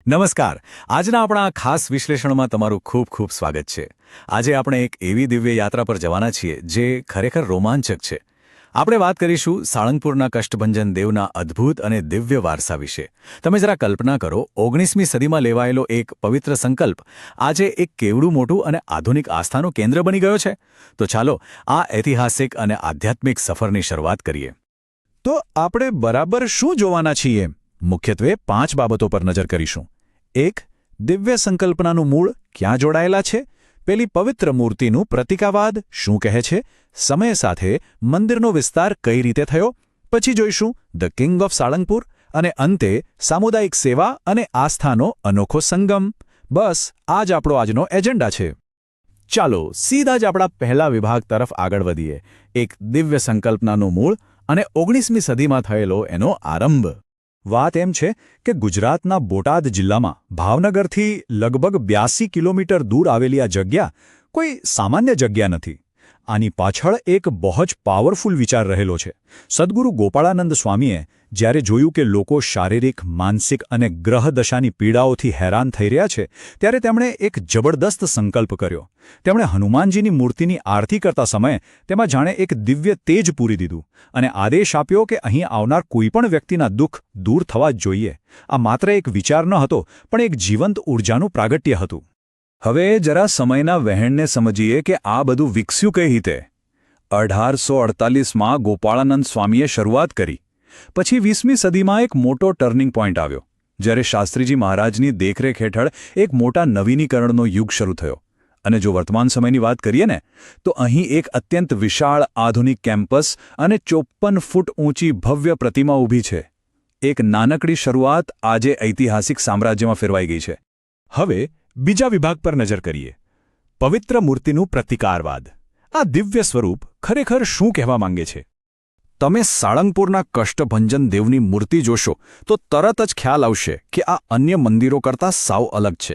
નમસ્કાર. આજના આપણા આ ખાસ વિશ્લેષણમાં તમારું ખૂબ ખૂબ સ્વાગત છે. આજે આપણે એક એવી દિવ્ય યાત્રા પર જવાના છીએ જે ખરેખર રોમાંચક છે. આપણે વાત કરીશું સાળંગપુરના કષ્ટભંજન દેવના અદ્ભુત અને દિવ્ય વારસા વિશે. તમે જરા કલ્પના કરો, 19મી સદીમાં લેવાયેલો એક પવિત્ર સંકલ્પ આજે એક કેવડું મોટું અને આધુનિક આસ્થાનું કેન્દ્ર બની ગયો છે. તો ચાલો આ ઐતિહાસિક અને આધ્યાત્મિક સફરની શરૂઆત કરીએ. તો આપણે બરાબર શું જોવાના છીએ? મુખ્યત્વે 5 બાબતો પર નજર કરીશું. 1. દિવ્ય સંકલ્પનાનું મૂળ ક્યાં જોડાયેલા છે? પેલી પવિત્ર મૂર્તિનું પ્રતિકાવાદ શું કહે છે? સમય સાથે મંદિરનો વિસ્તાર કઈ રીતે થયો? પછી જોઈશું ધ કિંગ ઓફ સાળંગપુર અને અંતે સામુદાયિક સેવા અને આસ્થાનો અનોખો સંગમ. બસ આ જ આપણો આજનો એજન્ડા છે. ચાલો સીધા જ આપણા પહેલા વિભાગ તરફ આગળ વધીએ. એક દિવ્ય સંકલ્પનાનું મૂળ અને 19મી સદીમાં થયેલો એનો આરંભ. વાત એમ છે કે ગુજરાતના બોટાદ જિલ્લામાં ભાવનગરથી લગભગ 82 કિલોમીટર દૂર આવેલી આ જગ્યા કોઈ સામાન્ય જગ્યા નથી. આની પાછળ એક બહુ જ પાવરફુલ વિચાર રહેલો છે. સદ્ગુરુ ગોપાળાનંદ સ્વામીએ જ્યારે જોયું કે લોકો શારીરિક, માનસિક અને ગ્રહદશાની પીડાઓથી હેરાન થઈ રહ્યા છે, ત્યારે તેમણે એક જબરદસ્ત સંકલ્પ કર્યો. તેમણે હનુમાનજીની મૂર્તિની આરતી કરતા સમયે તેમાં જાણે એક દિવ્ય તેજ પૂરી દીધું અને આદેશ આપ્યો કે અહીં આવનાર કોઈપણ વ્યક્તિના દુઃખ દૂર થવા જ જોઈએ. આ માત્ર એક વિચાર ન હતો, પણ એક જીવંત ઊર્જાનું પ્રાગટ્ય હતું. હવે જરા સમયના વહેણને સમજીએ કે આ બધું વિકસ્યું કઈ રીતે. 1848માં ગોપાળાનંદ સ્વામીએ શરૂઆત કરી. પછી 20મી સદીમાં એક મોટો ટર્નિંગ પોઈન્ટ આવ્યો, જ્યારે શાસ્ત્રીજી મહારાજની દેખરેખ હેઠળ એક મોટા નવીનીકરણનો યુગ શરૂ થયો. અને જો વર્તમાન સમયની વાત કરીએ ને, તો અહીં એક અત્યંત વિશાળ આધુનિક કેમ્પસ અને 54 ફૂટ ઊંચી ભવ્ય પ્રતિમા ઊભી છે. એક નાનકડી શરૂઆત આજે ઐતિહાસિક સામ્રાજ્યમાં ફેરવાઈ ગઈ છે. હવે બીજા વિભાગ પર નજર કરીએ. પવિત્ર મૂર્તિનું પ્રતિકારવાદ. આ દિવ્ય સ્વરૂપ ખરેખર શું કહેવા માંગે છે? તમે સાળંગપુરના કષ્ટભંજન દેવની મૂર્તિ જોશો તો તરત જ ખ્યાલ આવશે કે આ અન્ય મંદિરો કરતાં સાવ અલગ છે.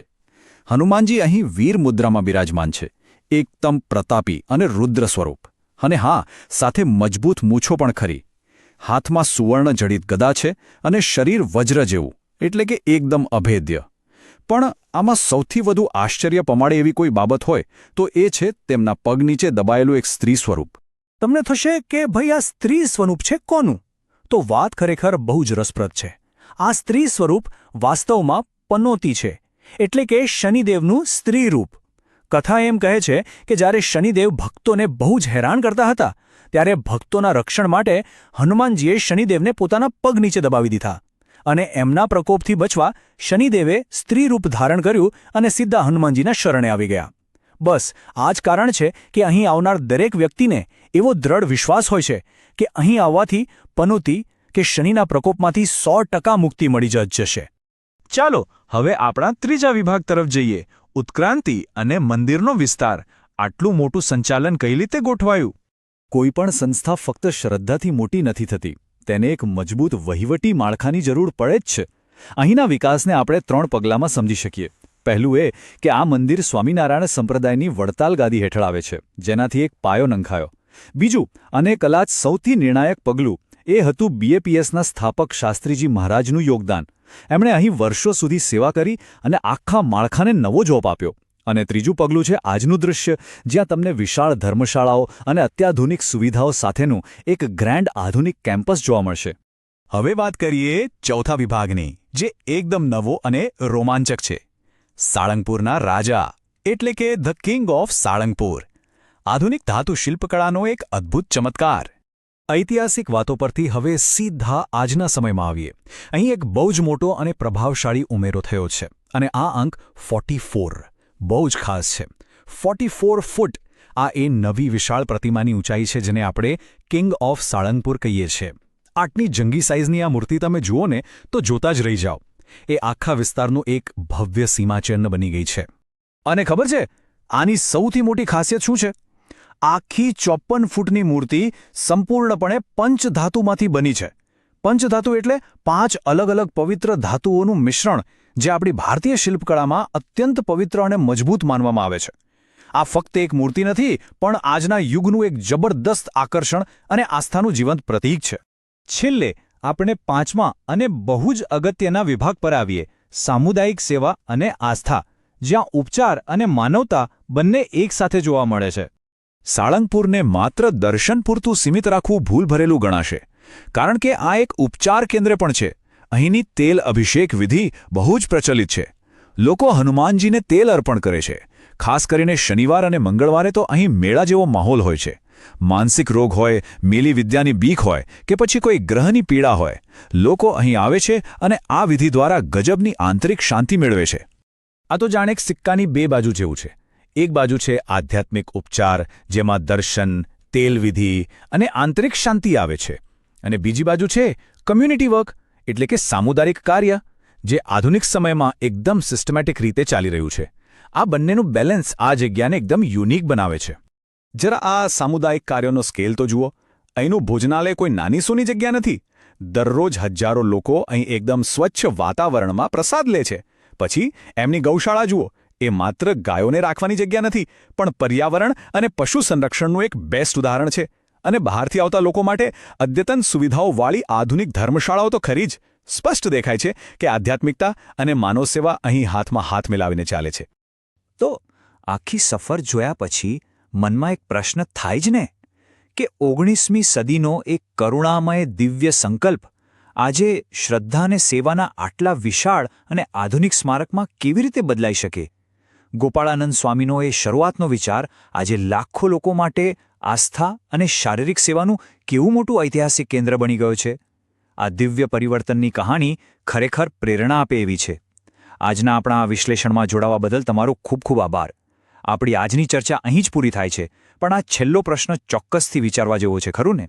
હનુમાનજી અહીં વીર મુદ્રામાં બિરાજમાન છે, એકદમ પ્રતાપી અને રુદ્ર સ્વરૂપ. અને હા, સાથે મજબૂત મૂછો પણ ખરી. હાથમાં સુવર્ણ જડિત ગદા છે અને શરીર વજ્ર જેવું, એટલે કે એકદમ અભેદ્ય. પણ આમાં સૌથી વધુ આશ્ચર્ય પમાડે એવી કોઈ બાબત હોય તો એ છે તેમના પગ નીચે દબાયેલું એક સ્ત્રી સ્વરૂપ. તમને થશે કે ભાઈ આ સ્ત્રી સ્વરૂપ છે કોનું? તો વાત ખરેખર બહુ જ રસપ્રદ છે. આ સ્ત્રી સ્વરૂપ વાસ્તવમાં પનોતી છે, એટલે કે શનિદેવનું સ્ત્રી રૂપ. કથા એમ કહે છે કે જ્યારે શનિદેવ ભક્તોને બહુ જ હેરાન કરતા હતા, ત્યારે ભક્તોના રક્ષણ માટે હનુમાનજીએ શનિદેવને પોતાના પગ નીચે દબાવી દીધા. અને એમના પ્રકોપથી બચવા શનિદેવે સ્ત્રી રૂપ ધારણ કર્યું અને સીધા હનુમાનજીના શરણે આવી ગયા. બસ આ જ કારણ છે કે અહીં આવનાર દરેક વ્યક્તિને એવો દ્રઢ વિશ્વાસ હોય છે કે અહીં આવવાથી પનોતી કે શનિના પ્રકોપમાંથી 100% મુક્તિ મળી જ જશે. ચાલો હવે આપણા ત્રીજા વિભાગ તરફ જઈએ. ઉત્ક્રાંતિ અને મંદિરનો વિસ્તાર. આટલું મોટું સંચાલન કઈ રીતે ગોઠવાયું? કોઈપણ સંસ્થા ફક્ત શ્રદ્ધાથી મોટી નથી થતી. તેને એક મજબૂત વહીવટી માળખાની જરૂર પડે જ છે. અહીંના વિકાસને આપણે 3 પગલામાં સમજી શકીએ. પહેલું એ કે આ મંદિર સ્વામિનારાયણ સંપ્રદાયની વડતાલ ગાદી હેઠળ આવે છે, જેનાથી એક પાયો નંખાયો. બીજું અને કદાચ સૌથી નિર્ણાયક પગલું એ હતું BAPSના સ્થાપક શાસ્ત્રીજી મહારાજનું યોગદાન. એમણે અહીં વર્ષો સુધી સેવા કરી અને આખા માળખાને નવો જોપ આપ્યો. અને ત્રીજું પગલું છે આજનું દૃશ્ય, જ્યાં તમને વિશાળ ધર્મશાળાઓ અને અત્યાધુનિક સુવિધાઓ સાથેનું એક ગ્રેન્ડ આધુનિક કેમ્પસ જોવા મળશે. હવે વાત કરીએ ચોથા વિભાગની, જે એકદમ નવો અને રોમાંચક છે. સાળંગપુરના રાજા, એટલે કે ધ કિંગ ઓફ સાળંગપુર. આધુનિક ધાતુ શિલ્પકળાનો એક અદ્ભુત ચમત્કાર. ઐતિહાસિક વાતો પરથી હવે સીધા આજના સમયમાં આવીએ. અહીં એક બહુ જ મોટો અને પ્રભાવશાળી ઉમેરો થયો છે, અને આ અંક 44 બહુ જ ખાસ છે. 44 ફૂટ. આ એ નવી વિશાળ પ્રતિમાની ઊંચાઈ છે જેને આપણે કિંગ ઓફ સાળંગપુર કહીએ છીએ. આટલી જંગી સાઇઝની આ મૂર્તિ તમે જુઓ ને તો જોતા જ રહી જાઓ. એ આખા વિસ્તારનું એક ભવ્ય સીમાચિહ્ન બની ગઈ છે. અને ખબર છે આની સૌથી મોટી ખાસિયત શું છે? આખી 54 ફૂટની મૂર્તિ સંપૂર્ણપણે પંચધાતુમાંથી બની છે. પંચધાતુ એટલે 5 અલગ અલગ પવિત્ર ધાતુઓનું મિશ્રણ, જે આપણી ભારતીય શિલ્પકળામાં અત્યંત પવિત્ર અને મજબૂત માનવામાં આવે છે. આ ફક્ત એક મૂર્તિ નથી, પણ આજના યુગનું એક જબરદસ્ત આકર્ષણ અને આસ્થાનું જીવંત પ્રતીક છે. છેલ્લે આપણે 5મા અને બહુ જ અગત્યના વિભાગ પર આવીએ, સામુદાયિક સેવા અને આસ્થા, જ્યાં ઉપચાર અને માનવતા બંને એકસાથે જોવા મળે છે. સાળંગપુરને માત્ર દર્શન પૂરતું સીમિત રાખવું ભૂલભરેલું ગણાશે, કારણ કે આ એક ઉપચાર કેન્દ્ર પણ છે. અહીંની તેલ અભિષેક વિધિ બહુ જ પ્રચલિત છે. લોકો હનુમાનજીને તેલ અર્પણ કરે છે. ખાસ કરીને શનિવાર અને મંગળવારે તો અહીં મેળા જેવો માહોલ હોય છે. માનસિક રોગ હોય, મેલી વિદ્યાની બીક હોય કે પછી કોઈ ગ્રહની પીડા હોય, લોકો અહીં આવે છે અને આ વિધિ દ્વારા ગજબની આંતરિક શાંતિ મેળવે છે. આ તો જાણે એક સિક્કાની બે બાજુ જેવું છે. એક બાજુ છે આધ્યાત્મિક ઉપચાર, જેમાં દર્શન, તેલ વિધિ અને આંતરિક શાંતિ આવે છે, અને બીજી બાજુ છે કમ્યુનિટી વર્ક, એટલે કે સામુદાયિક કાર્ય, જે આધુનિક સમયમાં એકદમ સિસ્ટમેટિક રીતે ચાલી રહ્યું છે. આ બંનેનું બેલેન્સ આ જગ્યાને એકદમ યુનિક બનાવે છે. જરા આ સામુદાયિક કાર્યોનો સ્કેલ તો જુઓ. અહીંનું ભોજનાલય કોઈ નાની સૂની જગ્યા નથી. દરરોજ હજારો લોકો અહીં એકદમ સ્વચ્છ વાતાવરણમાં પ્રસાદ લે છે. પછી એમની ગૌશાળા જુઓ. એ માત્ર ગાયોને રાખવાની જગ્યા નથી, પણ પર્યાવરણ અને પશુ સંરક્ષણનું એક બેસ્ટ ઉદાહરણ છે. અને બહારથી આવતા લોકો માટે અદ્યતન સુવિધાઓવાળી આધુનિક ધર્મશાળાઓ તો ખરી જ. સ્પષ્ટ દેખાય છે કે આધ્યાત્મિકતા અને માનવ સેવા અહીં હાથમાં હાથ મિલાવીને ચાલે છે. તો આખી સફર જોયા પછી મનમાં એક પ્રશ્ન થાય જ ને, કે 19મી સદીનો એક કરુણામય દિવ્ય સંકલ્પ આજે શ્રદ્ધા અને સેવાના આટલા વિશાળ અને આધુનિક સ્મારકમાં કેવી રીતે બદલાઈ શકે? ગોપાળાનંદ સ્વામીનો એ શરૂઆતનો વિચાર આજે લાખો લોકો માટે આસ્થા અને શારીરિક સેવાનું કેવું મોટું ઐતિહાસિક કેન્દ્ર બની ગયો છે. આ દિવ્ય પરિવર્તનની કહાણી ખરેખર પ્રેરણા આપે એવી છે. આજના આપણા આ વિશ્લેષણમાં જોડાવા બદલ તમારો ખૂબ ખૂબ આભાર. આપણી આજની ચર્ચા અહીં જ પૂરી થાય છે, પણ આ છેલ્લો પ્રશ્ન ચોક્કસથી વિચારવા જેવો છે, ખરું ને?